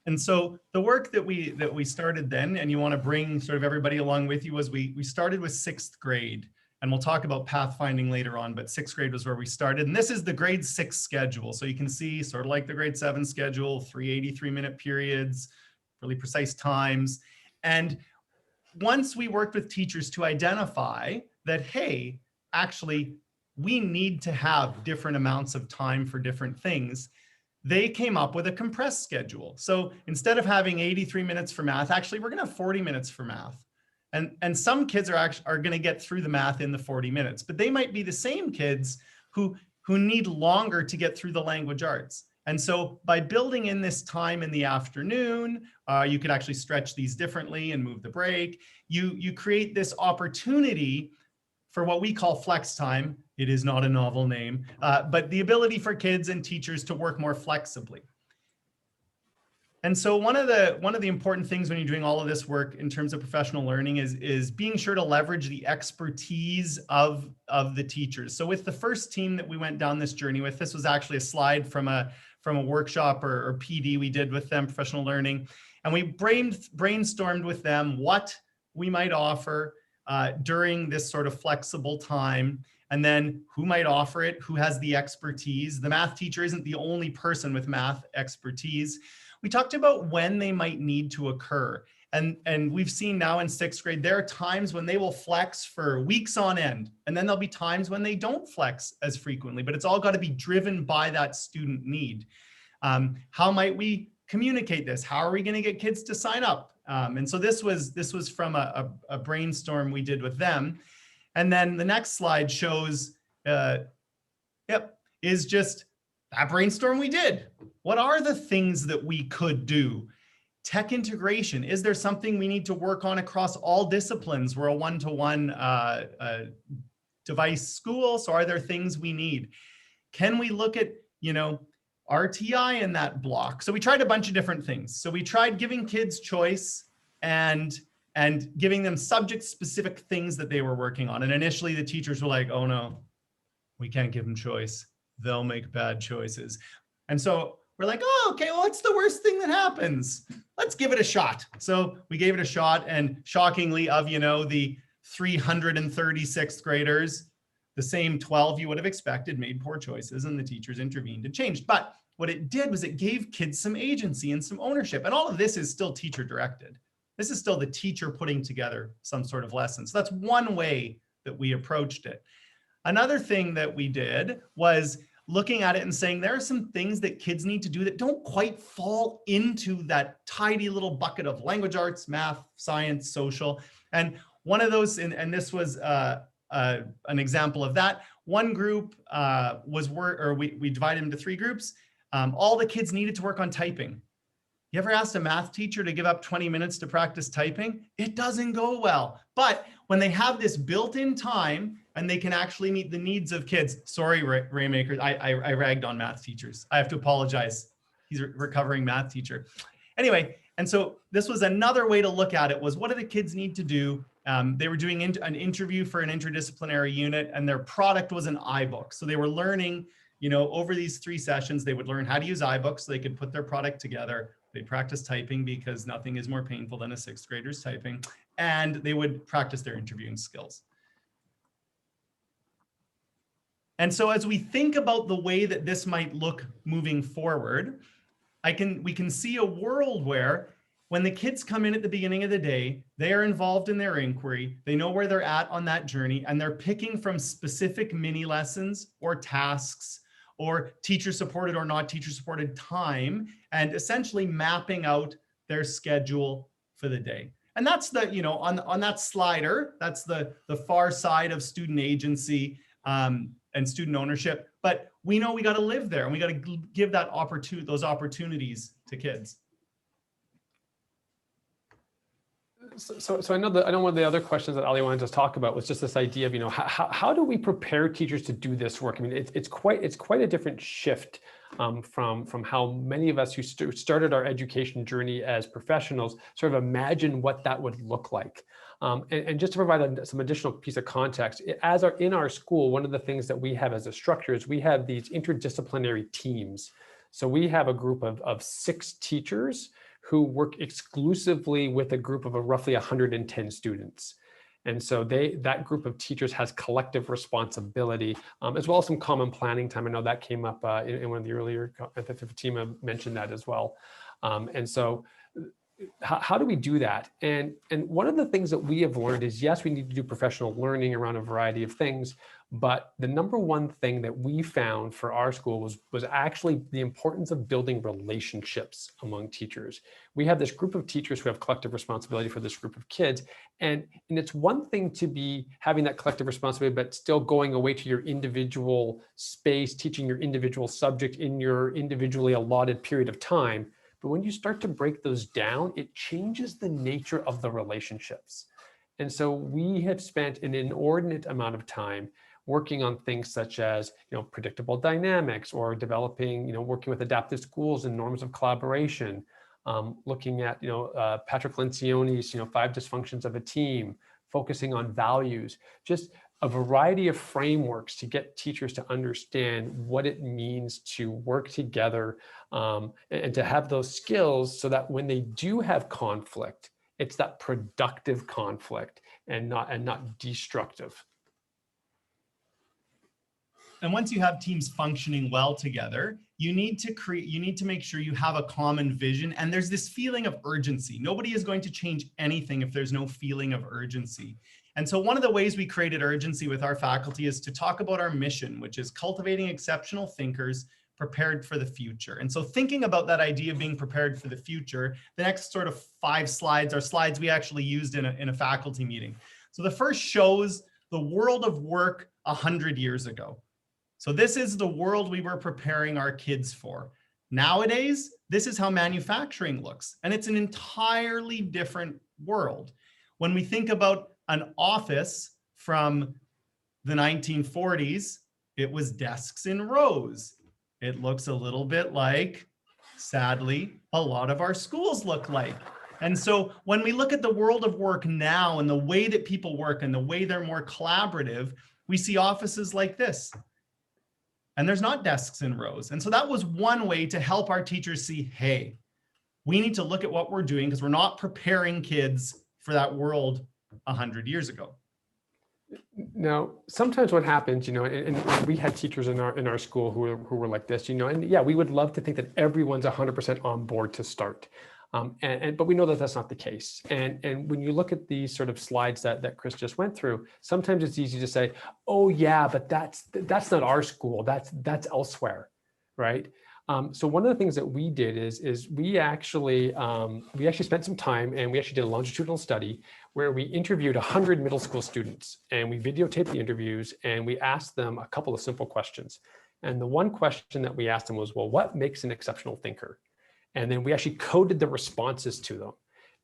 And so the work that we started then, and you want to bring sort of everybody along with you, was we started with 6th grade. And we'll talk about pathfinding later on, but 6th grade was where we started. And this is the grade 6 schedule. So you can see sort of like the grade 7 schedule, 3 83-minute periods, really precise times. And once we worked with teachers to identify that, hey, actually, we need to have different amounts of time for different things, they came up with a compressed schedule. So instead of having 83 minutes for math, actually, we're going to have 40 minutes for math. And some kids are going to get through the math in the 40 minutes, but they might be the same kids who need longer to get through the language arts. And so by building in this time in the afternoon, you could actually stretch these differently and move the break. You create this opportunity for what we call flex time. It is not a novel name, but the ability for kids and teachers to work more flexibly. And so one of the important things when you're doing all of this work in terms of professional learning is being sure to leverage the expertise of the teachers. So with the first team that we went down this journey with, this was actually a slide from a workshop or PD we did with them, professional learning. And we brainstormed with them what we might offer during this sort of flexible time, and then who might offer it, who has the expertise. The math teacher isn't the only person with math expertise. We talked about when they might need to occur. And we've seen now in 6th grade, there are times when they will flex for weeks on end, and then there'll be times when they don't flex as frequently, but it's all got to be driven by that student need. How might we communicate this? How are we going to get kids to sign up? And so this was from a brainstorm we did with them. And then the next slide shows, is just that brainstorm we did. What are the things that we could do? Tech integration. Is there something we need to work on across all disciplines? We're a one-to-one device school, so are there things we need? Can we look at, RTI in that block? So we tried a bunch of different things. So we tried giving kids choice and giving them subject-specific things that they were working on. And initially the teachers were like, oh no, we can't give them choice. They'll make bad choices. And so we're like, oh, okay, well, what's the worst thing that happens? Let's give it a shot. So we gave it a shot, and shockingly, of the 336th graders, the same 12 you would have expected made poor choices, and the teachers intervened and changed. But what it did was it gave kids some agency and some ownership. And all of this is still teacher directed. This is still the teacher putting together some sort of lesson. So that's one way that we approached it. Another thing that we did was looking at it and saying, there are some things that kids need to do that don't quite fall into that tidy little bucket of language arts, math, science, social. And one of those, and this was an example of that. One group we divided into 3 groups. All the kids needed to work on typing. You ever asked a math teacher to give up 20 minutes to practice typing? It doesn't go well. But when they have this built-in time and they can actually meet the needs of kids, sorry, Raymaakers, I ragged on math teachers. I have to apologize. He's a recovering math teacher. Anyway, and so this was another way to look at it, was what do the kids need to do? They were doing an interview for an interdisciplinary unit, and their product was an iBook. So they were learning, over these 3 sessions, they would learn how to use iBooks so they could put their product together. They practice typing because nothing is more painful than a 6th grader's typing, and they would practice their interviewing skills. And so as we think about the way that this might look moving forward, we can see a world where when the kids come in at the beginning of the day, they are involved in their inquiry, they know where they're at on that journey, and they're picking from specific mini lessons or tasks or teacher-supported or not teacher-supported time, and essentially mapping out their schedule for the day. And that's the, on that slider, that's the far side of student agency and student ownership. But we know we got to live there, and we got to give that those opportunities to kids. So I know one of the other questions that Ali wanted to talk about was just this idea of, how do we prepare teachers to do this work? I mean, it's quite a different shift from how many of us who started our education journey as professionals sort of imagine what that would look like. And just to provide some additional piece of context, in our school, one of the things that we have as a structure is we have these interdisciplinary teams. So we have a group of 6 teachers who work exclusively with a group of roughly 110 students. And so that group of teachers has collective responsibility, as well as some common planning time. I know that came up in one of the earlier, I think Fatima mentioned that as well. And so how do we do that? And one of the things that we have learned is, yes, we need to do professional learning around a variety of things, but the number one thing that we found for our school was actually the importance of building relationships among teachers. We have this group of teachers who have collective responsibility for this group of kids. And it's one thing to be having that collective responsibility, but still going away to your individual space, teaching your individual subject in your individually allotted period of time. But when you start to break those down, it changes the nature of the relationships. And so we have spent an inordinate amount of time working on things such as, predictable dynamics, or developing, working with adaptive schools and norms of collaboration, looking at, Patrick Lencioni's, 5 dysfunctions of a team, focusing on values, just a variety of frameworks to get teachers to understand what it means to work together and to have those skills so that when they do have conflict, it's that productive conflict and not destructive. And once you have teams functioning well together, you need to make sure you have a common vision, and there's this feeling of urgency. Nobody is going to change anything if there's no feeling of urgency. And so one of the ways we created urgency with our faculty is to talk about our mission, which is cultivating exceptional thinkers prepared for the future. And so thinking about that idea of being prepared for the future, the next sort of 5 slides are slides we actually used in a faculty meeting. So the first shows the world of work 100 years ago. So this is the world we were preparing our kids for. Nowadays, this is how manufacturing looks, and it's an entirely different world. When we think about an office from the 1940s, it was desks in rows. It looks a little bit like, sadly, a lot of our schools look like. And so when we look at the world of work now and the way that people work and the way they're more collaborative, we see offices like this. And there's not desks in rows. And so that was one way to help our teachers see, hey, we need to look at what we're doing because we're not preparing kids for that world 100 years ago. Now, sometimes what happens, and we had teachers in our school who were like this, and yeah, we would love to think that everyone's 100% on board to start. But we know that that's not the case. And when you look at these sort of slides that Chris just went through, sometimes it's easy to say, oh yeah, but that's not our school, that's elsewhere, right? So one of the things that we did is we actually spent some time, and we actually did a longitudinal study where we interviewed 100 middle school students, and we videotaped the interviews, and we asked them a couple of simple questions. And the one question that we asked them was, well, what makes an exceptional thinker? And then we actually coded the responses to them.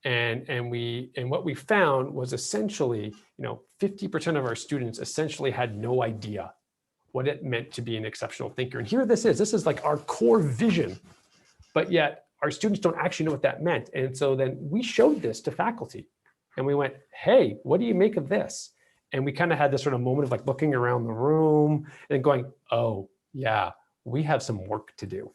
And what we found was essentially, 50% of our students essentially had no idea what it meant to be an exceptional thinker. And here this is like our core vision, but yet our students don't actually know what that meant. And so then we showed this to faculty and we went, hey, what do you make of this? And we kind of had this sort of moment of like looking around the room and going, oh yeah, we have some work to do.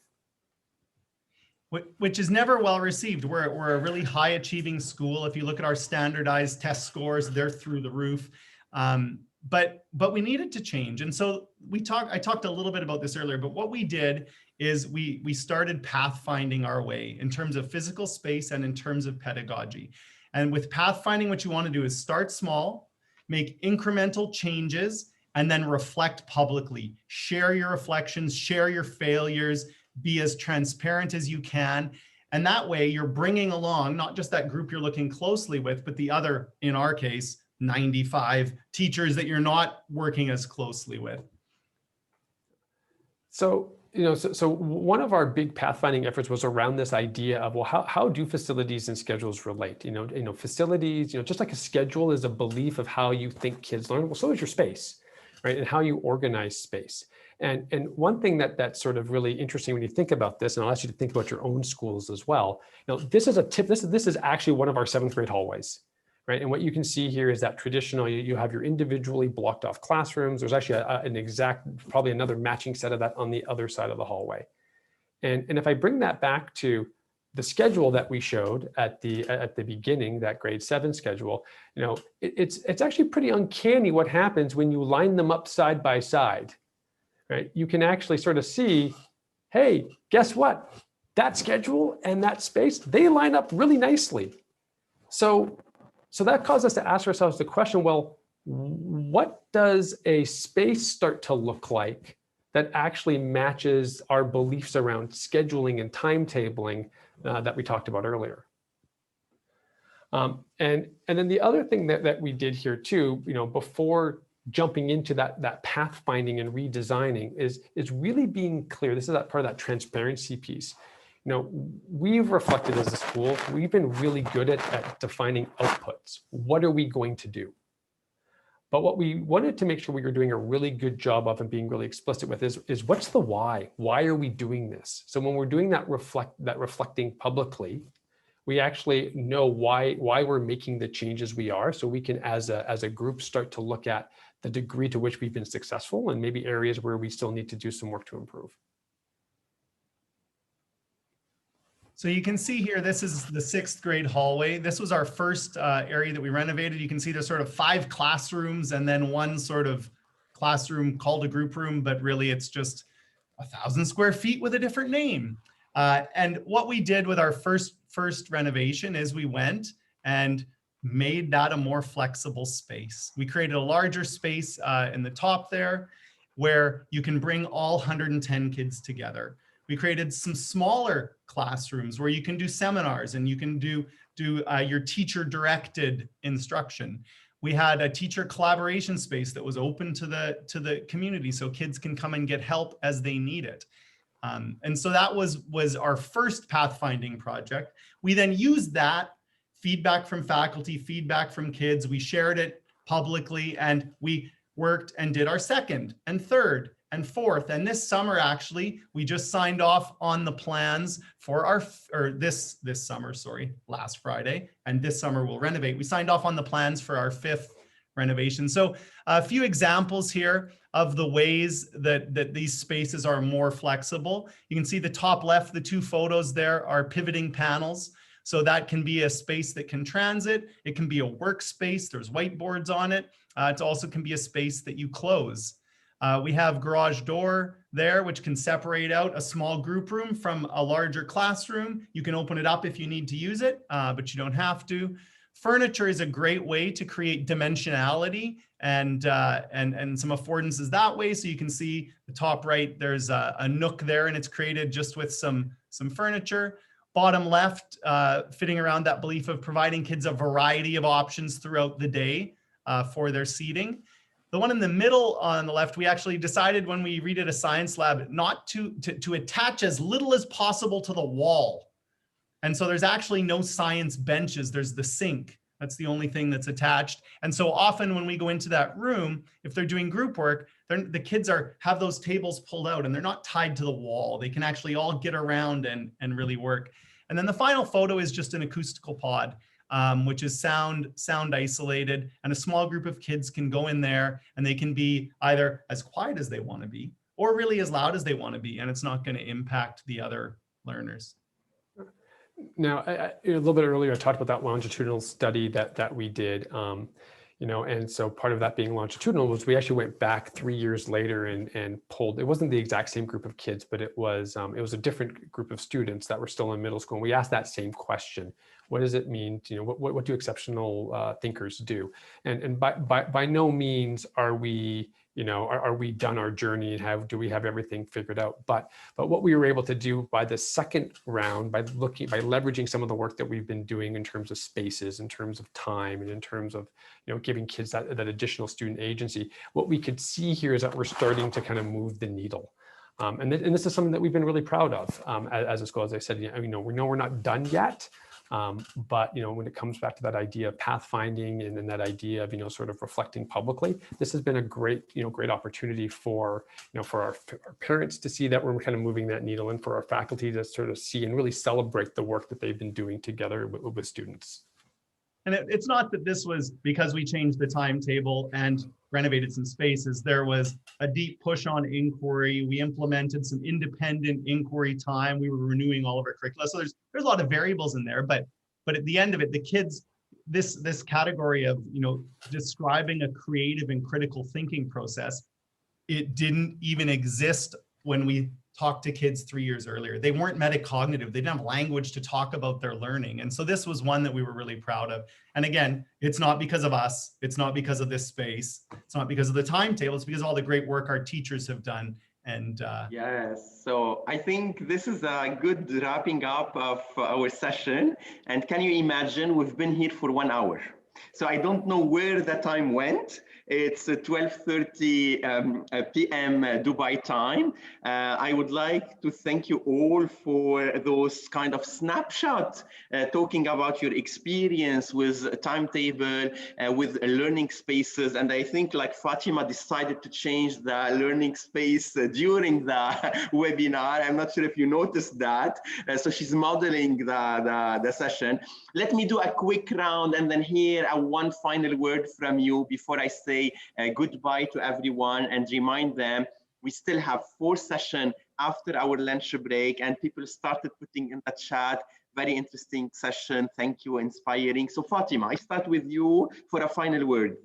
Which is never well received. We're a really high achieving school. If you look at our standardized test scores, they're through the roof. But we needed to change. And so I talked a little bit about this earlier, but what we did is we started pathfinding our way in terms of physical space and in terms of pedagogy. And with pathfinding, what you want to do is start small, make incremental changes, and then reflect publicly. Share your reflections, share your failures, be as transparent as you can. And that way you're bringing along not just that group you're looking closely with, but the other, in our case, 95 teachers that you're not working as closely with. So So one of our big pathfinding efforts was around this idea of, well, how do facilities and schedules relate? Facilities, just like a schedule is a belief of how you think kids learn, well, so is your space, right? And how you organize space. And one thing that's sort of really interesting when you think about this, and I'll ask you to think about your own schools as well. This is a tip. This is actually one of our 7th grade hallways, right? And what you can see here is that traditional, you have your individually blocked off classrooms. There's actually an exact, probably another matching set of that on the other side of the hallway. And if I bring that back to the schedule that we showed at the beginning, that grade 7 schedule, it's actually pretty uncanny what happens when you line them up side by side. Right? You can actually sort of see, hey, guess what? That schedule and that space, they line up really nicely. So that caused us to ask ourselves the question, well, what does a space start to look like that actually matches our beliefs around scheduling and timetabling that we talked about earlier? And then the other thing that we did here too, before jumping into that pathfinding and redesigning is really being clear. This is that part of that transparency piece. We've reflected as a school, we've been really good at defining outputs. What are we going to do? But what we wanted to make sure we were doing a really good job of and being really explicit with is what's the why? Why are we doing this? So when we're doing that reflecting publicly, we actually know why we're making the changes we are, so we can, as a group, start to look at the degree to which we've been successful and maybe areas where we still need to do some work to improve. So you can see here, this is the 6th grade hallway. This was our first area that we renovated. You can see there's sort of 5 classrooms and then one sort of classroom called a group room, but really it's just 1,000 square feet with a different name. And what we did with our first renovation is we went and made that a more flexible space. We created a larger space in the top there where you can bring all 110 kids together. We created some smaller classrooms where you can do seminars and you can do your teacher-directed instruction. We had a teacher collaboration space that was open to the community so kids can come and get help as they need it. And so that was our first pathfinding project. We then used that feedback from faculty, feedback from kids. We shared it publicly and we worked and did our 2nd and 3rd and 4th. And this summer, actually, we just signed off on the plans for this summer, last Friday. And this summer we'll renovate. We signed off on the plans for our 5th renovation. So a few examples here of the ways that these spaces are more flexible. You can see the top left, the 2 photos there are pivoting panels. So that can be a space that can transit. It can be a workspace. There's whiteboards on it. It also can be a space that you close. We have garage door there, which can separate out a small group room from a larger classroom. You can open it up if you need to use it, but you don't have to. Furniture is a great way to create dimensionality and some affordances that way. So you can see the top right, there's a nook there and it's created just with some furniture. Bottom left, fitting around that belief of providing kids a variety of options throughout the day for their seating. The one in the middle on the left, we actually decided when we redid a science lab not to attach as little as possible to the wall. And so there's actually no science benches. There's the sink. That's the only thing that's attached. And so often when we go into that room, if they're doing group work, the kids have those tables pulled out and they're not tied to the wall. They can actually all get around and really work. And then the final photo is just an acoustical pod, which is sound isolated, and a small group of kids can go in there and they can be either as quiet as they want to be or really as loud as they want to be, and it's not going to impact the other learners. Now, a little bit earlier, I talked about that longitudinal study that we did, and so part of that being longitudinal was we actually went back 3 years later and pulled, it wasn't the exact same group of kids, but it was a different group of students that were still in middle school. And we asked that same question. What does it mean? What do exceptional thinkers do? And by no means are we, are we done our journey and do we have everything figured out? But what we were able to do by the second round, by leveraging some of the work that we've been doing in terms of spaces, in terms of time, and in terms of giving kids that additional student agency, what we could see here is that we're starting to kind of move the needle. And this is something that we've been really proud of as a school. As I said, we know we're not done yet. But when it comes back to that idea of pathfinding and then that idea of sort of reflecting publicly, this has been a great opportunity for our parents to see that we're kind of moving that needle, and for our faculty to sort of see and really celebrate the work that they've been doing together with students. And it's not that this was because we changed the timetable and renovated some spaces. There was a deep push on inquiry. We implemented some independent inquiry time. We were renewing all of our curricula. So there's a lot of variables in there, but at the end of it, the kids, this category of describing a creative and critical thinking process, it didn't even exist when we talked to kids 3 years earlier. They weren't metacognitive. They didn't have language to talk about their learning. And so this was one that we were really proud of. And again, it's not because of us. It's not because of this space. It's not because of the timetable. It's because of all the great work our teachers have done. And yes, so I think this is a good wrapping up of our session. And can you imagine, we've been here for 1 hour. So I don't know where the time went. It's 12:30 p.m. Dubai time. I would like to thank you all for those kind of snapshots, talking about your experience with Timetable, with learning spaces. And I think like Fatima decided to change the learning space during the webinar. I'm not sure if you noticed that. So she's modeling the session. Let me do a quick round and then hear one final word from you before I say goodbye to everyone, and remind them we still have 4 sessions after our lunch break, and people started putting in the chat, very interesting session, thank you, inspiring. So Fatima, I start with you for a final word.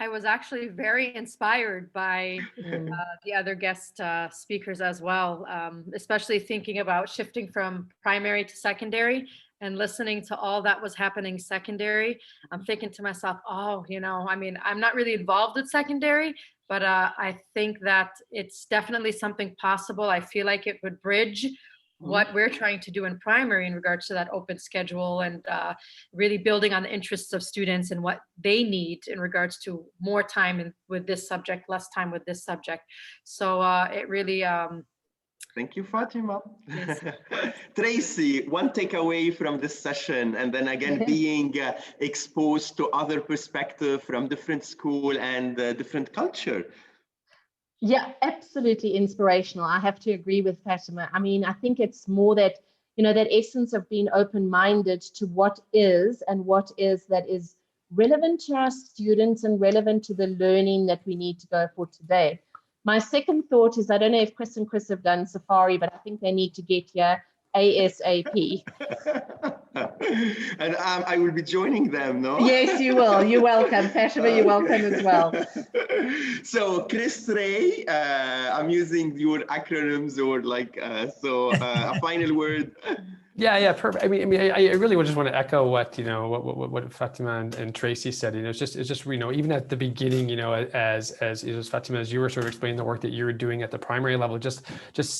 I was actually very inspired by the other guest speakers as well, especially thinking about shifting from primary to secondary and listening to all that was happening secondary. I'm thinking to myself, oh, I mean, I'm not really involved with secondary, but I think that it's definitely something possible. I feel like it would bridge what we're trying to do in primary in regards to that open schedule, and really building on the interests of students and what they need in regards to more time with this subject, less time with this subject. So it really thank you, Fatima. Yes. Tracey, one takeaway from this session, and then again being exposed to other perspectives from different school and different culture. Yeah, absolutely inspirational. I have to agree with Fatima. I mean, I think it's more that, that essence of being open-minded to what is and what is that is relevant to our students and relevant to the learning that we need to go for today. My second thought is, I don't know if Chris and Chris have done Safari, but I think they need to get here ASAP. And I will be joining them, no? Yes, you will. You're welcome. Fatima, you're welcome as well. So Chris, Ray, I'm using your acronyms or a final word. Yeah, perfect. I mean, I really would just want to echo what what Fatima and Tracey said. It's just even at the beginning, as Fatima, as you were sort of explaining the work that you were doing at the primary level, just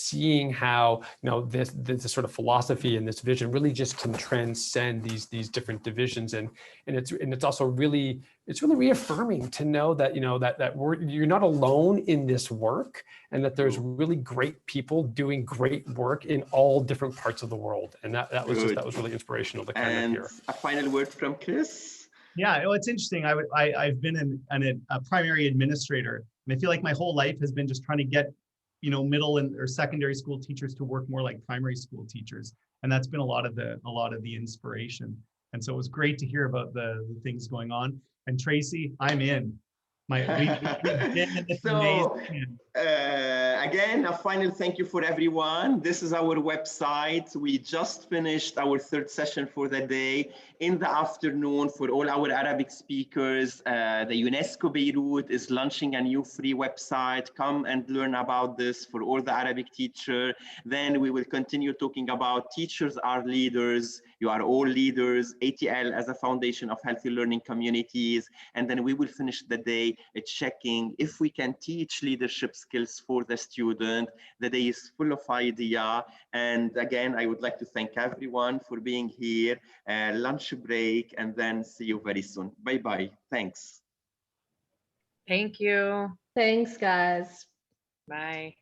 seeing how this sort of philosophy and this vision really just can transcend these different divisions, and it's also really reaffirming to know that that you're not alone in this work, and that there's really great people doing great work in all different parts of the world. And that was really inspirational to kind of hear. A final word from Chris. Yeah, well, it's interesting. I've been a primary administrator, and I feel like my whole life has been just trying to get middle or secondary school teachers to work more like primary school teachers, and that's been a lot of the inspiration. And so it was great to hear about the things going on. And Tracey, I'm in. Again, a final thank you for everyone. This is our website. We just finished our 3rd session for the day. In the afternoon, for all our Arabic speakers, the UNESCO Beirut is launching a new free website. Come and learn about this for all the Arabic teachers. Then we will continue talking about teachers are leaders. You are all leaders. ATL as a foundation of healthy learning communities. And then we will finish the day checking if we can teach leadership skills for the student. The day is full of idea. And again, I would like to thank everyone for being here. Lunch break, and then see you very soon. Bye-bye. Thanks. Thank you. Thanks, guys. Bye.